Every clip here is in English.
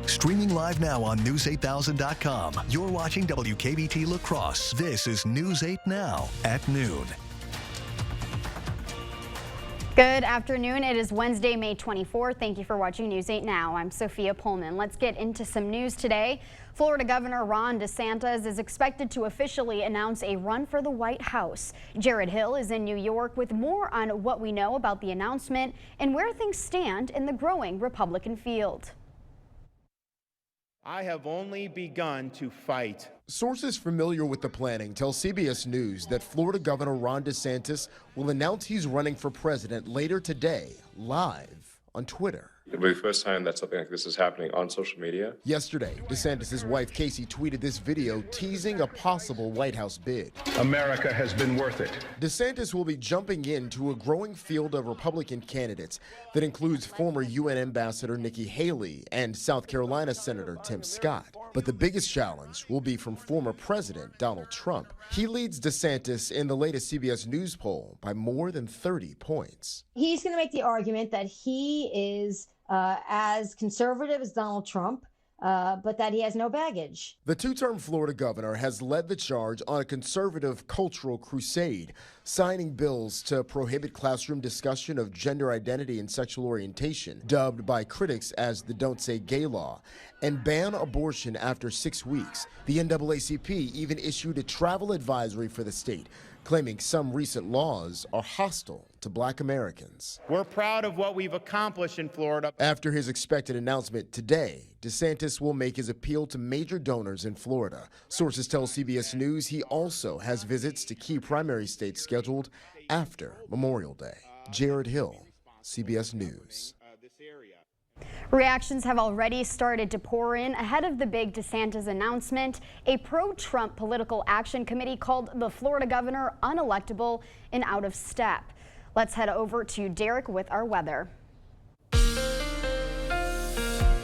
Streaming live now on News8000.com. You're watching WKBT La Crosse. This is News 8 Now at noon. Good afternoon. It is Wednesday, May 24th. Thank you for watching News 8 Now. I'm Sophia Pullman. Let's get into some news today. Florida Governor Ron DeSantis is expected to officially announce a run for the White House. Jared Hill is in New York with more on what we know about the announcement and where things stand in the growing Republican field. I have only begun to fight. Sources familiar with the planning tell CBS News that Florida Governor Ron DeSantis will announce he's running for president later today, live on Twitter. It'll be the first time that something like this is happening on social media. Yesterday, DeSantis' wife Casey tweeted this video teasing a possible White House bid. America has been worth it. DeSantis will be jumping into a growing field of Republican candidates that includes former UN Ambassador Nikki Haley and South Carolina Senator Tim Scott. But the biggest challenge will be from former President Donald Trump. He leads DeSantis in the latest CBS News poll by more than 30 points. He's going to make the argument that he is as conservative as Donald Trump, but that he has no baggage. The two-term Florida governor has led the charge on a conservative cultural crusade, signing bills to prohibit classroom discussion of gender identity and sexual orientation, dubbed by critics as the Don't Say Gay law, and ban abortion after 6 weeks. The NAACP even issued a travel advisory for the state, claiming some recent laws are hostile to Black Americans. We're proud of what we've accomplished in Florida. After his expected announcement today, DeSantis will make his appeal to major donors in Florida. Sources tell CBS News he also has visits to key primary states scheduled after Memorial Day. Jared Hill, CBS News. Reactions have already started to pour in ahead of the big DeSantis announcement. A pro-Trump political action committee called the Florida governor unelectable and out of step. Let's head over to Derek with our weather.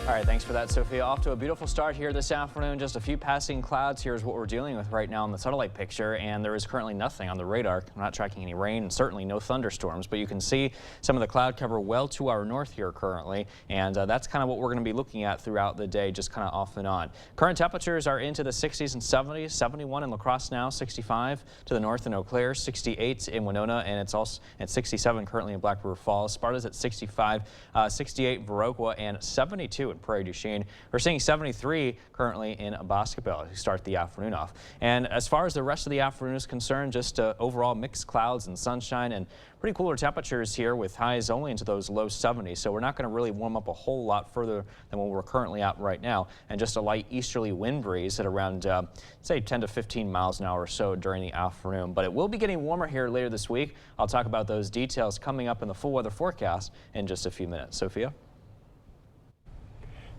All right, thanks for that, Sophia. Off to a beautiful start here this afternoon. Just a few passing clouds. Here's what we're dealing with right now in the satellite picture, and there is currently nothing on the radar. I'm not tracking any rain and certainly no thunderstorms, but you can see some of the cloud cover well to our north here currently, and that's kind of what we're going to be looking at throughout the day, just kind of off and on. Current temperatures are into the 60s and 70s, 71 in La Crosse now, 65 to the north in Eau Claire, 68 in Winona, and it's also at 67 currently in Black River Falls. Sparta's at 65, 68 Viroqua, and 72 in Prairie du Chien. We're seeing 73 currently in Boscobel to start the afternoon off. And as far as the rest of the afternoon is concerned, just overall mixed clouds and sunshine and pretty cooler temperatures here with highs only into those low 70s. So we're not going to really warm up a whole lot further than what we're currently at right now. And just a light easterly wind breeze at around, say, 10 to 15 miles an hour or so during the afternoon. But it will be getting warmer here later this week. I'll talk about those details coming up in the full weather forecast in just a few minutes. Sophia?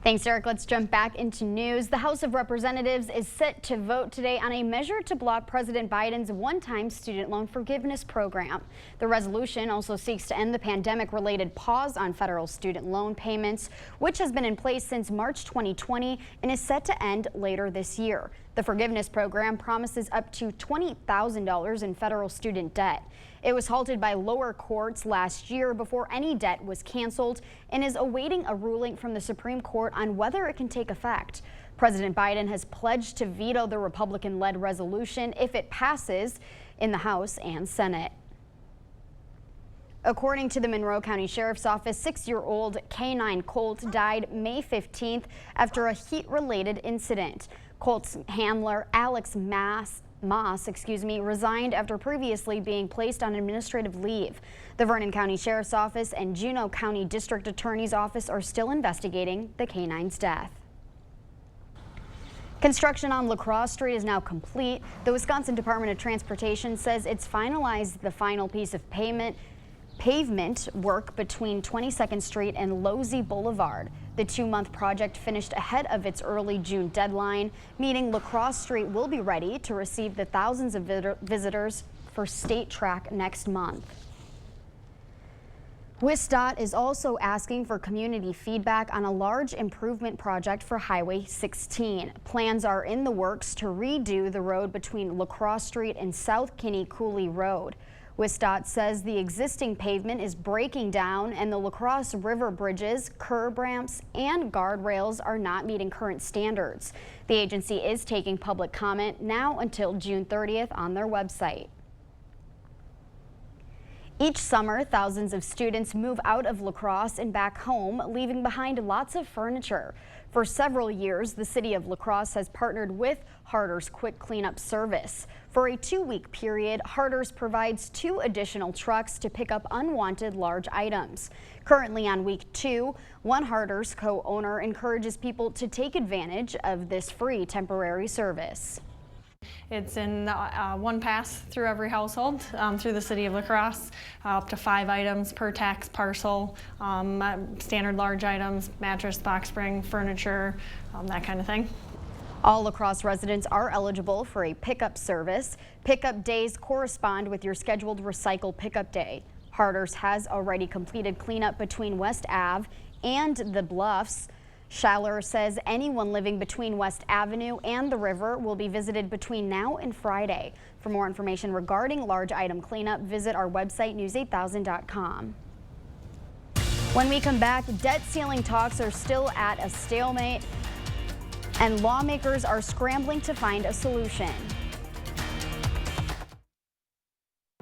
Thanks, Derek. Let's jump back into news. The House of Representatives is set to vote today on a measure to block President Biden's one-time student loan forgiveness program. The resolution also seeks to end the pandemic-related pause on federal student loan payments, which has been in place since March 2020 and is set to end later this year. The forgiveness program promises up to $20,000 in federal student debt. It was halted by lower courts last year before any debt was canceled and is awaiting a ruling from the Supreme Court on whether it can take effect. President Biden has pledged to veto the Republican-led resolution if it passes in the House and Senate. According to the Monroe County Sheriff's Office, 6-year-old canine Colt died May 15th after a heat-related incident. Colt's handler, Alex Moss, resigned after previously being placed on administrative leave. The Vernon County Sheriff's Office and Juneau County District Attorney's Office are still investigating the canine's death. Construction on La Crosse Street is now complete. The Wisconsin Department of Transportation says it's finalized the final piece of pavement work between 22nd Street and Losey Boulevard. The 2-month project finished ahead of its early June deadline, meaning La Crosse Street will be ready to receive the thousands of visitors for State Track next month. WSDOT is also asking for community feedback on a large improvement project for Highway 16. Plans are in the works to redo the road between La Crosse Street and South Kinney Cooley Road. WSDOT says the existing pavement is breaking down and the La Crosse River bridges, curb ramps, and guardrails are not meeting current standards. The agency is taking public comment now until June 30th on their website. Each summer, thousands of students move out of La Crosse and back home, leaving behind lots of furniture. For several years, the city of La Crosse has partnered with Harder's Quick Cleanup Service. For a 2-week period, Harder's provides 2 additional trucks to pick up unwanted large items. Currently on week 2, one Harder's co-owner encourages people to take advantage of this free temporary service. It's in one pass through every household through the city of La Crosse, up to 5 items per tax parcel, standard large items, mattress, box spring, furniture, that kind of thing. All La Crosse residents are eligible for a pickup service. Pickup days correspond with your scheduled recycle pickup day. Harder's has already completed cleanup between West Ave and the Bluffs. Schaller says anyone living between West Avenue and the river will be visited between now and Friday. For more information regarding large item cleanup, visit our website, news8000.com. When we come back, debt ceiling talks are still at a stalemate, and lawmakers are scrambling to find a solution.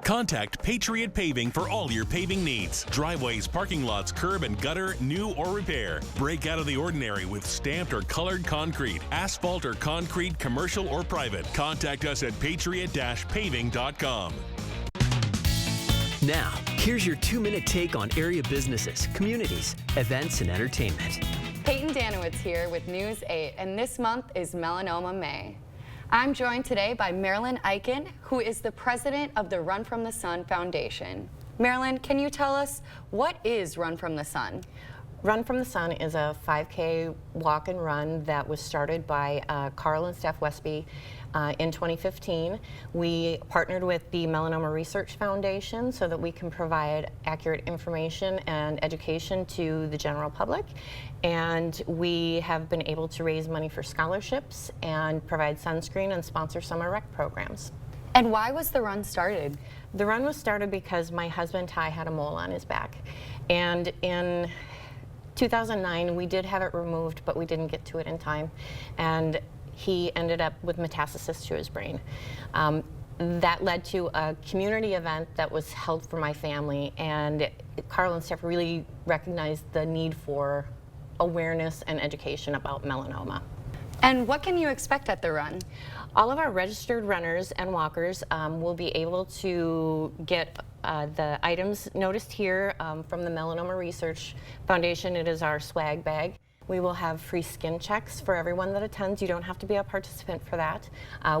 Contact Patriot Paving for all your paving needs. Driveways, parking lots, curb and gutter, new or repair. Break out of the ordinary with stamped or colored concrete, asphalt or concrete, commercial or private. Contact us at patriot-paving.com. Now, here's your 2-minute take on area businesses, communities, events, and entertainment. Peyton Danowitz here with News 8, and this month is Melanoma May. I'm joined today by Marilyn Eichen, who is the president of the Run from the Sun Foundation. Marilyn, can you tell us, what is Run from the Sun? Run from the Sun is a 5K walk and run that was started by Carl and Steph Westby in 2015. We partnered with the Melanoma Research Foundation so that we can provide accurate information and education to the general public. And we have been able to raise money for scholarships and provide sunscreen and sponsor summer rec programs. And why was the run started? The run was started because my husband Ty had a mole on his back. And in 2009, we did have it removed, but we didn't get to it in time. And he ended up with metastasis to his brain. That led to a community event that was held for my family, and Carl and Steph really recognized the need for awareness and education about melanoma. And what can you expect at the run? All of our registered runners and walkers will be able to get the items noticed here from the Melanoma Research Foundation. It is our swag bag. We will have free skin checks for everyone that attends. You don't have to be a participant for that.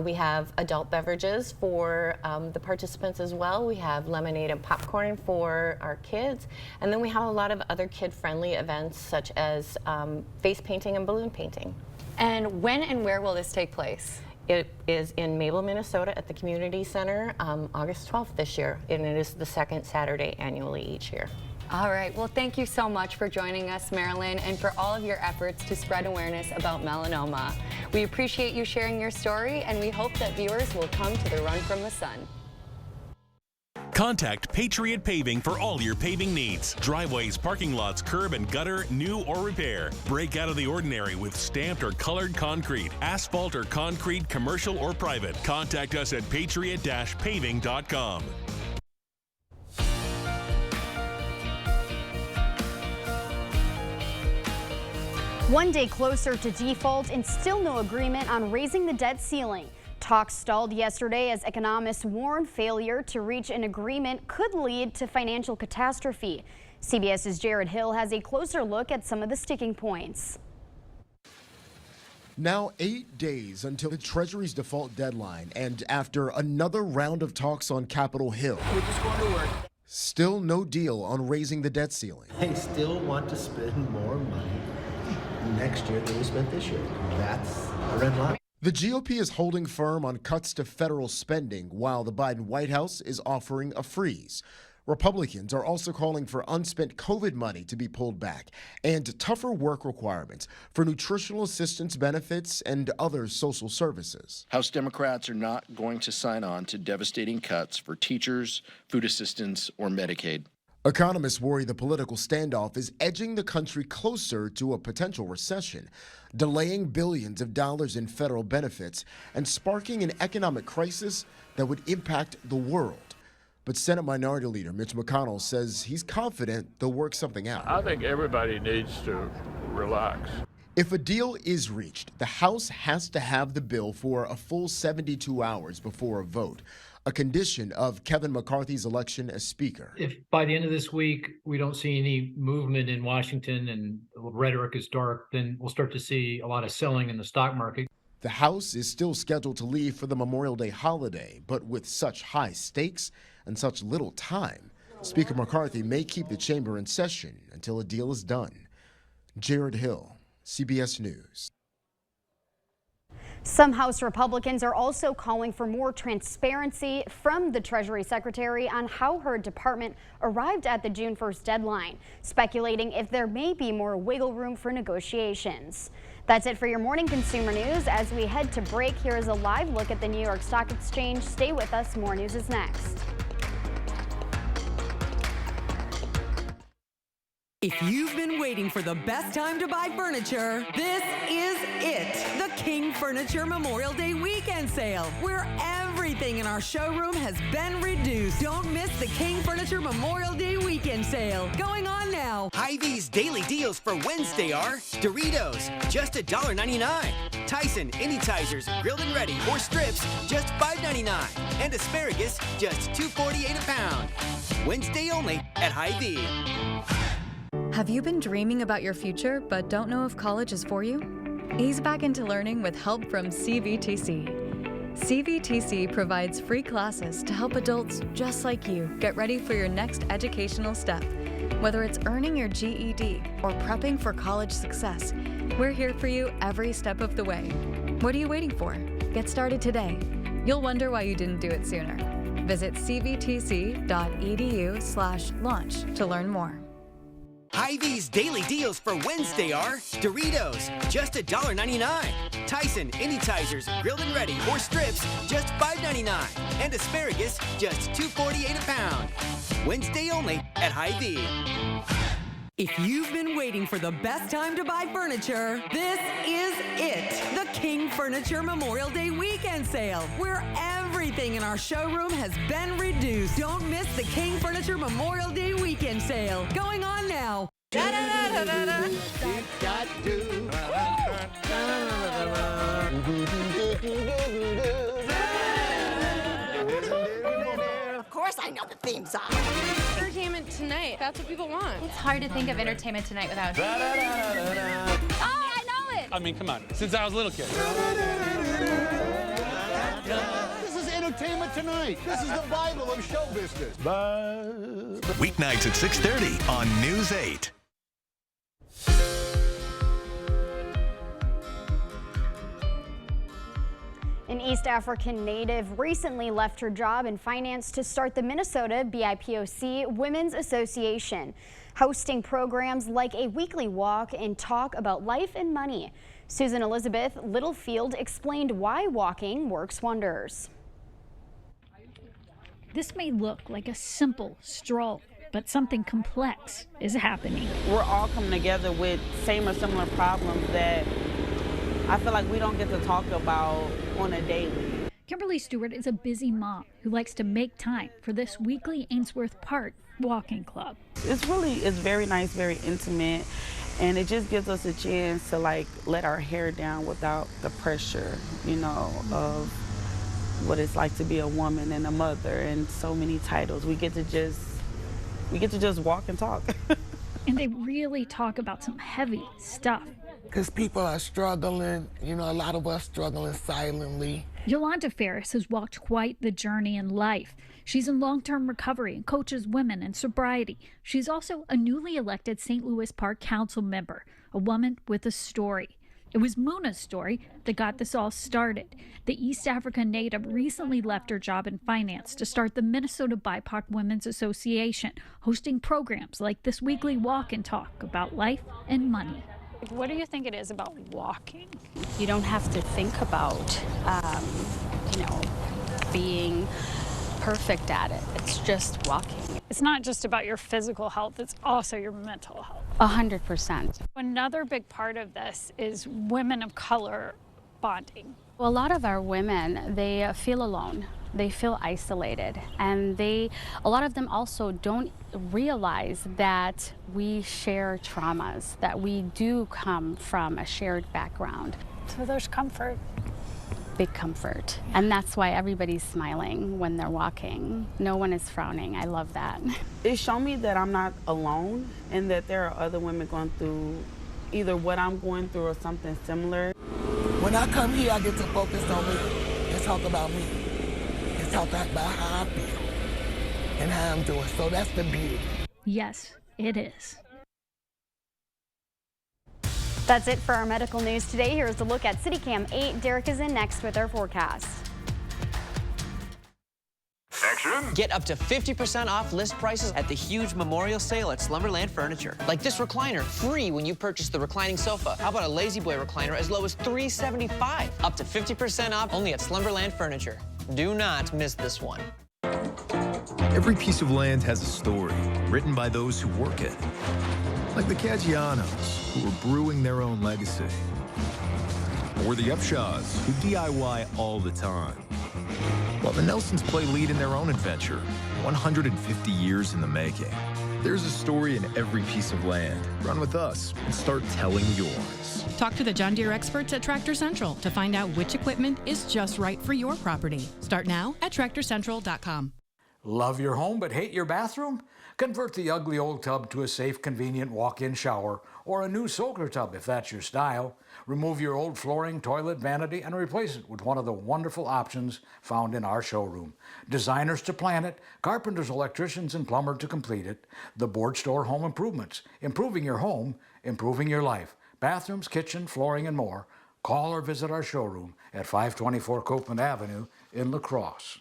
We have adult beverages for the participants as well. We have lemonade and popcorn for our kids. And then we have a lot of other kid-friendly events such as face painting and balloon painting. And when and where will this take place? It is in Mabel, Minnesota at the Community Center, August 12th this year, and it is the second Saturday annually each year. All right, well, thank you so much for joining us, Marilyn, and for all of your efforts to spread awareness about melanoma. We appreciate you sharing your story, and we hope that viewers will come to the Run from the Sun. Contact Patriot Paving for all your paving needs. Driveways, parking lots, curb and gutter, new or repair. Break out of the ordinary with stamped or colored concrete, asphalt or concrete, commercial or private. Contact us at patriot-paving.com. One day closer to default and still no agreement on raising the debt ceiling. Talks stalled yesterday as economists warn failure to reach an agreement could lead to financial catastrophe. CBS's Jared Hill has a closer look at some of the sticking points. Now 8 days until the Treasury's default deadline, and after another round of talks on Capitol Hill, we're just going to work. Still no deal on raising the debt ceiling. They still want to spend more money next year than we spent this year. That's a red line. The GOP is holding firm on cuts to federal spending while the Biden White House is offering a freeze. Republicans are also calling for unspent COVID money to be pulled back and tougher work requirements for nutritional assistance benefits and other social services. House Democrats are not going to sign on to devastating cuts for teachers, food assistance, or Medicaid. Economists worry the political standoff is edging the country closer to a potential recession, delaying billions of dollars in federal benefits and sparking an economic crisis that would impact the world. But Senate Minority Leader Mitch McConnell says he's confident they'll work something out. I think everybody needs to relax. If a deal is reached, the House has to have the bill for a full 72 hours before a vote, a condition of Kevin McCarthy's election as Speaker. If by the end of this week we don't see any movement in Washington and the rhetoric is dark, then we'll start to see a lot of selling in the stock market. The House is still scheduled to leave for the Memorial Day holiday, but with such high stakes and such little time, Speaker McCarthy may keep the chamber in session until a deal is done. Jared Hill, CBS News. Some House Republicans are also calling for more transparency from the Treasury Secretary on how her department arrived at the June 1st deadline, speculating if there may be more wiggle room for negotiations. That's it for your morning consumer news. As we head to break, here is a live look at the New York Stock Exchange. Stay with us. More news is next. If you've been waiting for the best time to buy furniture, this is it. The King Furniture Memorial Day Weekend Sale, where everything in our showroom has been reduced. Don't miss the King Furniture Memorial Day Weekend Sale, going on now. Hy-Vee's daily deals for Wednesday are Doritos, just $1.99. Tyson Anytizers, grilled and ready, or strips, just $5.99. And asparagus, just $2.48 a pound. Wednesday only at Hy-Vee. Have you been dreaming about your future but don't know if college is for you? Ease back into learning with help from CVTC. CVTC provides free classes to help adults just like you get ready for your next educational step. Whether it's earning your GED or prepping for college success, we're here for you every step of the way. What are you waiting for? Get started today. You'll wonder why you didn't do it sooner. Visit cvtc.edu/launch to learn more. Hy-Vee's daily deals for Wednesday are Doritos, just $1.99. Tyson Anytizers, grilled and ready, or strips, just $5.99. And asparagus, just $2.48 a pound. Wednesday only at Hy-Vee. If you've been waiting for the best time to buy furniture, this is it. The King Furniture Memorial Day Weekend Sale, where everything in our showroom has been reduced. Don't miss the King Furniture Memorial Day Weekend Sale, going on now. Of course I know the theme song. Entertainment Tonight. That's what people want. It's hard to think of Entertainment Tonight without. Oh, I know it! I mean, come on. Since I was a little kid. This is Entertainment Tonight. This is the Bible of show business. Weeknights at 6:30 on News 8. An East African native recently left her job in finance to start the Minnesota BIPOC Women's Association, hosting programs like a weekly walk and talk about life and money. Susan Elizabeth Littlefield explained why walking works wonders. This may look like a simple stroll, but something complex is happening. We're all coming together with same or similar problems that I feel like we don't get to talk about on a daily. Kimberly Stewart is a busy mom who likes to make time for this weekly Ainsworth Park walking club. It's very nice, very intimate, and it just gives us a chance to let our hair down without the pressure, of what it's like to be a woman and a mother and so many titles. We get to just walk and talk. And they really talk about some heavy stuff. Because people are struggling, a lot of us struggling silently. Yolanda Ferris has walked quite the journey in life. She's in long-term recovery and coaches women in sobriety. She's also a newly elected St. Louis Park Council member, a woman with a story. It was Muna's story that got this all started. The East African native recently left her job in finance to start the Minnesota BIPOC Women's Association, hosting programs like this weekly walk and talk about life and money. What do you think it is about walking? You don't have to think about, being perfect at it. It's just walking. It's not just about your physical health, it's also your mental health. 100%. Another big part of this is women of color bonding. Well, a lot of our women, they feel alone. They feel isolated, and a lot of them also don't realize that we share traumas, that we do come from a shared background. So there's comfort. Big comfort. And that's why everybody's smiling when they're walking. No one is frowning. I love that. It showed me that I'm not alone and that there are other women going through either what I'm going through or something similar. When I come here, I get to focus on me and talk about me. And talk about how I feel and how I'm doing. So that's the beauty. Yes, it is. That's it for our medical news today. Here's a look at CityCam 8. Derek is in next with our forecast. Action. Get up to 50% off list prices at the huge memorial sale at Slumberland Furniture. Like this recliner, free when you purchase the reclining sofa. How about a Lazy Boy recliner as low as $375? Up to 50% off only at Slumberland Furniture. Do not miss this one. Every piece of land has a story written by those who work it. Like the Caggianos, who are brewing their own legacy. Or the Upshaws, who DIY all the time. While the Nelsons play lead in their own adventure, 150 years in the making. There's a story in every piece of land. Run with us and start telling yours. Talk to the John Deere experts at Tractor Central to find out which equipment is just right for your property. Start now at TractorCentral.com. Love your home but hate your bathroom? Convert the ugly old tub to a safe, convenient walk-in shower or a new soaker tub if that's your style. Remove your old flooring, toilet, vanity, and replace it with one of the wonderful options found in our showroom. Designers to plan it, carpenters, electricians, and plumbers to complete it. The Board Store Home Improvements. Improving your home, improving your life. Bathrooms, kitchen, flooring, and more. Call or visit our showroom at 524 Copeland Avenue in La Crosse.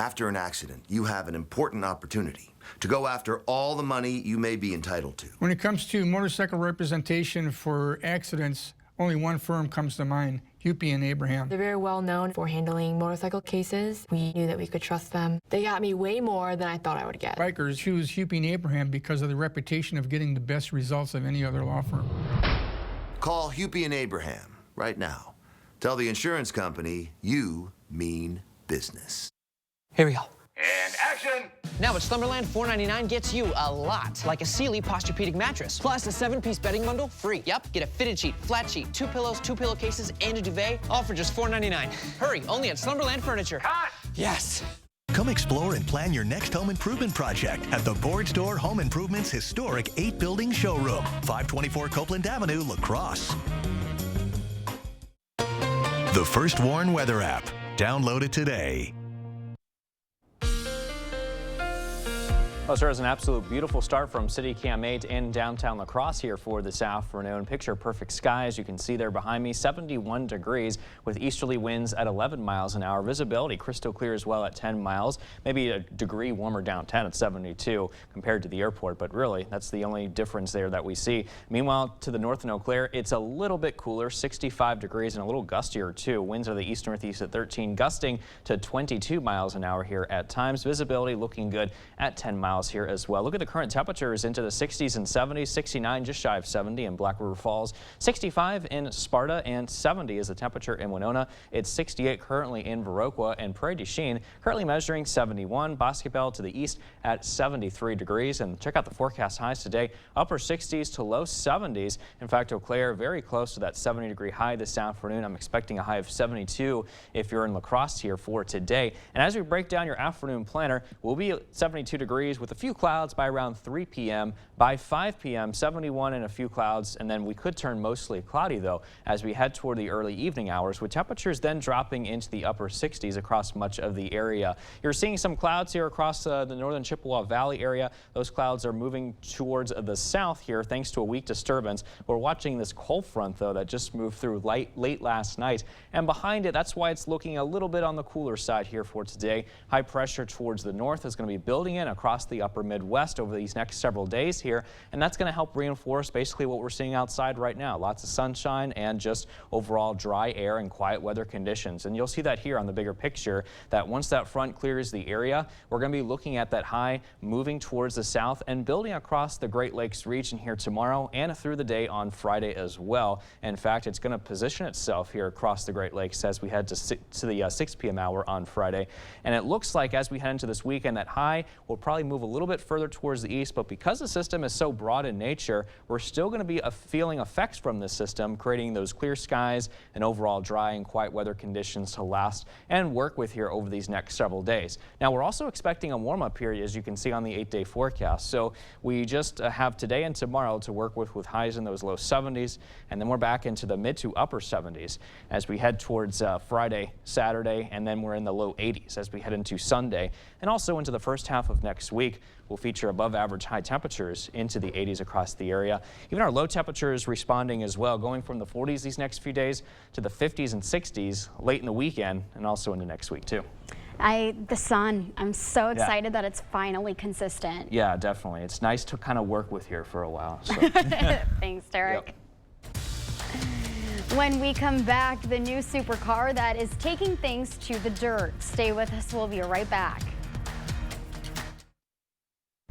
After an accident, you have an important opportunity to go after all the money you may be entitled to. When it comes to motorcycle representation for accidents, only one firm comes to mind, Hupy and Abraham. They're very well known for handling motorcycle cases. We knew that we could trust them. They got me way more than I thought I would get. Bikers choose Hupy and Abraham because of the reputation of getting the best results of any other law firm. Call Hupy and Abraham right now. Tell the insurance company you mean business. Here we go. And action! Now at Slumberland, $4.99 gets you a lot, like a Sealy Posturepedic mattress, plus a 7-piece bedding bundle free. Yep, get a fitted sheet, flat sheet, 2 pillows, 2 pillowcases, and a duvet, all for just $4.99. Hurry, only at Slumberland Furniture. Cut! Yes. Come explore and plan your next home improvement project at the Board Store Home Improvement's historic 8-building showroom, 524 Copeland Avenue, La Crosse. The First Warn Weather app. Download it today. Well, sir, it's an absolute beautiful start from CityCam 8 in downtown La Crosse here for this afternoon. Picture perfect skies. You can see there behind me, 71 degrees with easterly winds at 11 miles an hour. Visibility crystal clear as well at 10 miles. Maybe a degree warmer downtown at 72 compared to the airport, but really that's the only difference there that we see. Meanwhile, to the north in Eau Claire, it's a little bit cooler, 65 degrees and a little gustier too. Winds are the east-northeast at 13, gusting to 22 miles an hour here at times. Visibility looking good at 10 miles here as well. Look at the current temperatures into the 60s and 70s, 69 just shy of 70 in Black River Falls, 65 in Sparta, and 70 is the temperature in Winona. It's 68 currently in Viroqua, and Prairie du Chien currently measuring 71. Boscobel to the east at 73 degrees. And check out the forecast highs today, upper 60s to low 70s. In fact, Eau Claire very close to that 70-degree high this afternoon. I'm expecting a high of 72 if you're in La Crosse here for today. And as we break down your afternoon planner, we'll be at 72 degrees with with a few clouds by around 3 p.m. By 5 p.m., 71 and a few clouds, and then we could turn mostly cloudy, though, as we head toward the early evening hours, with temperatures then dropping into the upper 60s across much of the area. You're seeing some clouds here across the northern Chippewa Valley area. Those clouds are moving towards the south here thanks to a weak disturbance. We're watching this cold front, though, that just moved through late last night. And behind it, that's why it's looking a little bit on the cooler side here for today. High pressure towards the north is going to be building in across the upper Midwest over these next several days here. And that's going to help reinforce basically what we're seeing outside right now. Lots of sunshine and just overall dry air and quiet weather conditions. And you'll see that here on the bigger picture, that once that front clears the area, we're going to be looking at that high moving towards the south and building across the Great Lakes region here tomorrow and through the day on Friday as well. In fact, it's going to position itself here across the Great Lakes as we head to the 6 p.m. hour on Friday. And it looks like as we head into this weekend, that high will probably move a little bit further towards the east, but because the system is so broad in nature, we're still going to be feeling effects from this system, creating those clear skies and overall dry and quiet weather conditions to last and work with here over these next several days. Now, we're also expecting a warm-up period, as you can see on the 8-day forecast. So we just have today and tomorrow to work with highs in those low 70s, and then we're back into the mid to upper 70s as we head towards Friday, Saturday, and then we're in the low 80s as we head into Sunday, and also into the first half of next week. Will feature above average high temperatures into the 80s across the area. Even our low temperatures responding as well, going from the 40s these next few days to the 50s and 60s late in the weekend and also into next week too. The sun, I'm so excited that it's finally consistent. Yeah, definitely. It's nice to kind of work with here for a while. So. Thanks, Derek. Yep. When we come back, the new supercar that is taking things to the dirt. Stay with us, we'll be right back.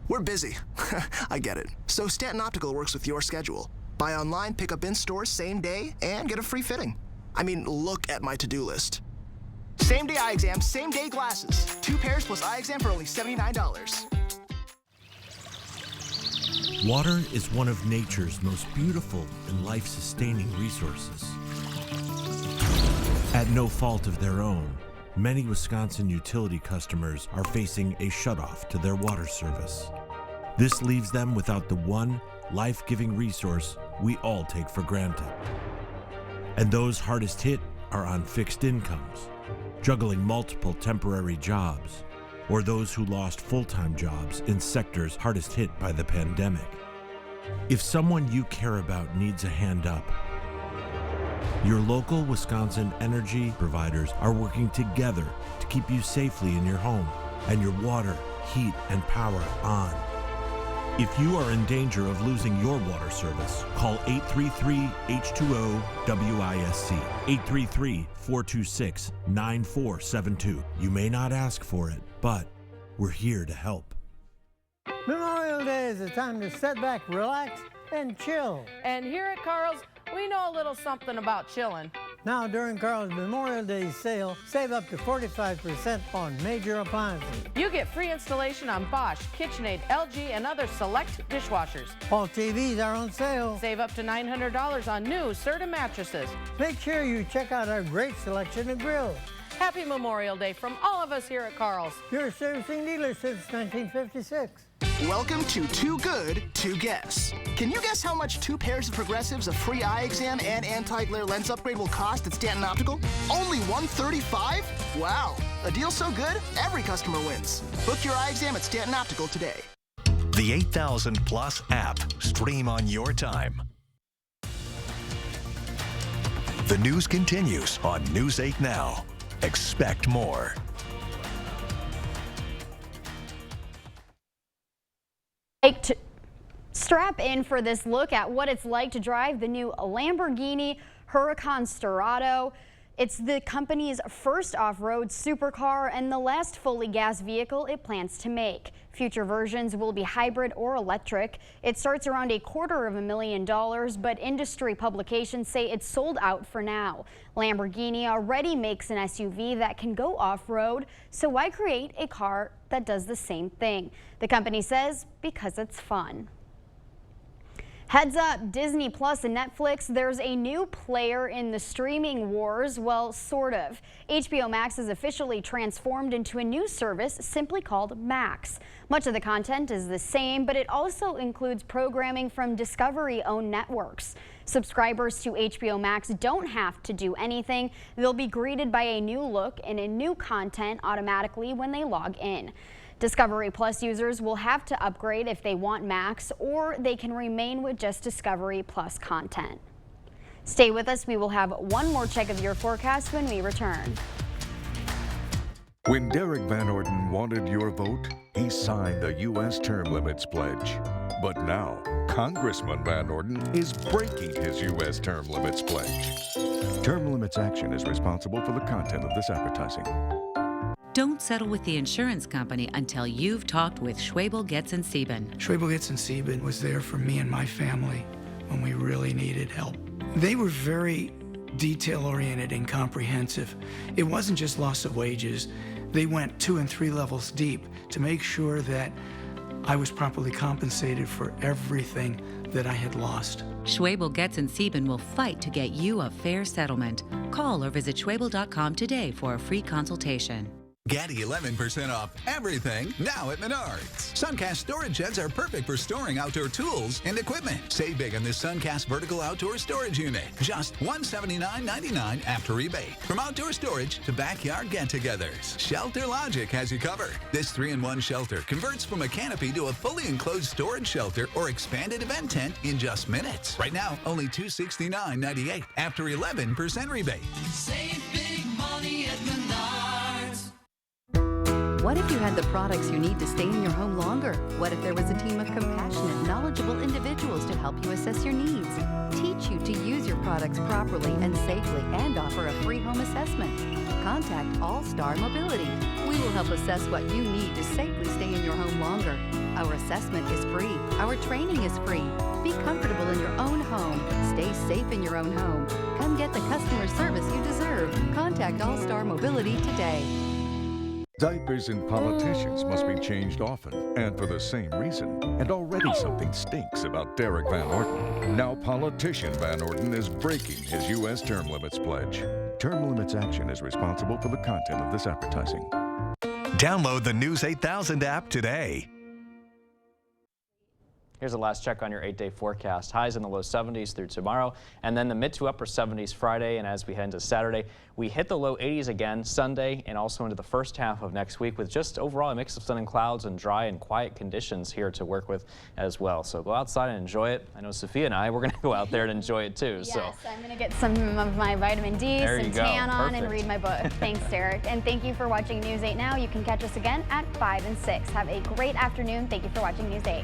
We're busy. I get it. So Stanton Optical works with your schedule. Buy online, pick up in stores same day, and get a free fitting. I mean, look at my to-do list. Same day eye exam, same day glasses. 2 pairs plus eye exam for only $79. Water is one of nature's most beautiful and life-sustaining resources. At no fault of their own, many Wisconsin utility customers are facing a shutoff to their water service. This leaves them without the one life-giving resource we all take for granted. And those hardest hit are on fixed incomes, juggling multiple temporary jobs, or those who lost full-time jobs in sectors hardest hit by the pandemic. If someone you care about needs a hand up, your local Wisconsin energy providers are working together to keep you safely in your home and your water, heat, and power on. If you are in danger of losing your water service, call 833-H2O-WISC, 833-426-9472. You may not ask for it, but we're here to help. Memorial Day is a time to sit back, relax, and chill. And here at Carl's, we know a little something about chilling. Now, during Carl's Memorial Day sale, save up to 45% on major appliances. You get free installation on Bosch, KitchenAid, LG, and other select dishwashers. All TVs are on sale. Save up to $900 on new Serta mattresses. Make sure you check out our great selection of grills. Happy Memorial Day from all of us here at Carl's. Your servicing dealer since 1956. Welcome to Too Good to Guess. Can you guess how much 2 pairs of Progressives, a free eye exam, and anti-glare lens upgrade will cost at Stanton Optical? Only $135? Wow, a deal so good, every customer wins. Book your eye exam at Stanton Optical today. The 8000 Plus app. Stream on your time. The news continues on News 8 Now. Expect more. Strap in for this look at what it's like to drive the new Lamborghini Huracan Storado. It's the company's first off-road supercar and the last fully gas vehicle it plans to make. Future versions will be hybrid or electric. It starts around $250,000, but industry publications say it's sold out for now. Lamborghini already makes an SUV that can go off-road, so why create a car that does the same thing? The company says because it's fun. Heads up, Disney Plus and Netflix, there's a new player in the streaming wars. Well, sort of. HBO Max is officially transformed into a new service simply called Max. Much of the content is the same, but it also includes programming from Discovery-owned networks. Subscribers to HBO Max don't have to do anything. They'll be greeted by a new look and a new content automatically when they log in. Discovery Plus users will have to upgrade if they want Max, or they can remain with just Discovery Plus content. Stay with us. We will have one more check of your forecast when we return. When Derek Van Orden wanted your vote, he signed the U.S. Term Limits Pledge. But now, Congressman Van Orden is breaking his U.S. Term Limits Pledge. Term Limits Action is responsible for the content of this advertising. Don't settle with the insurance company until you've talked with Schwebel, Getz & Sieben. Schwebel, Getz & Sieben was there for me and my family when we really needed help. They were very detail-oriented and comprehensive. It wasn't just loss of wages. They went 2 and 3 levels deep to make sure that I was properly compensated for everything that I had lost. Schwebel, Getz & Sieben will fight to get you a fair settlement. Call or visit Schwebel.com today for a free consultation. Get 11% off everything now at Menards. Suncast storage sheds are perfect for storing outdoor tools and equipment. Save big on this Suncast vertical outdoor storage unit. Just $179.99 after rebate. From outdoor storage to backyard get-togethers, Shelter Logic has you covered. This 3-in-1 shelter converts from a canopy to a fully enclosed storage shelter or expanded event tent in just minutes. Right now, only $269.98 after 11% rebate. Save big money at Menards. What if you had the products you need to stay in your home longer? What if there was a team of compassionate, knowledgeable individuals to help you assess your needs, teach you to use your products properly and safely, and offer a free home assessment? Contact All Star Mobility. We will help assess what you need to safely stay in your home longer. Our assessment is free. Our training is free. Be comfortable in your own home. Stay safe in your own home. Come get the customer service you deserve. Contact All Star Mobility today. Diapers in politicians must be changed often, and for the same reason. And already something stinks about Derek Van Orden. Now politician Van Orden is breaking his U.S. Term Limits Pledge. Term Limits Action is responsible for the content of this advertising. Download the News 8000 app today. Here's a last check on your 8-day forecast. Highs in the low 70s through tomorrow, and then the mid to upper 70s Friday. And as we head into Saturday, we hit the low 80s again Sunday and also into the first half of next week, with just overall a mix of sun and clouds and dry and quiet conditions here to work with as well. So go outside and enjoy it. I know Sophia and I, we're going to go out there and enjoy it too. Yes, so I'm going to get some of my vitamin D, some tan on, and read my book. Thanks, Derek. And thank you for watching News 8 Now. You can catch us again at 5 and 6. Have a great afternoon. Thank you for watching News 8.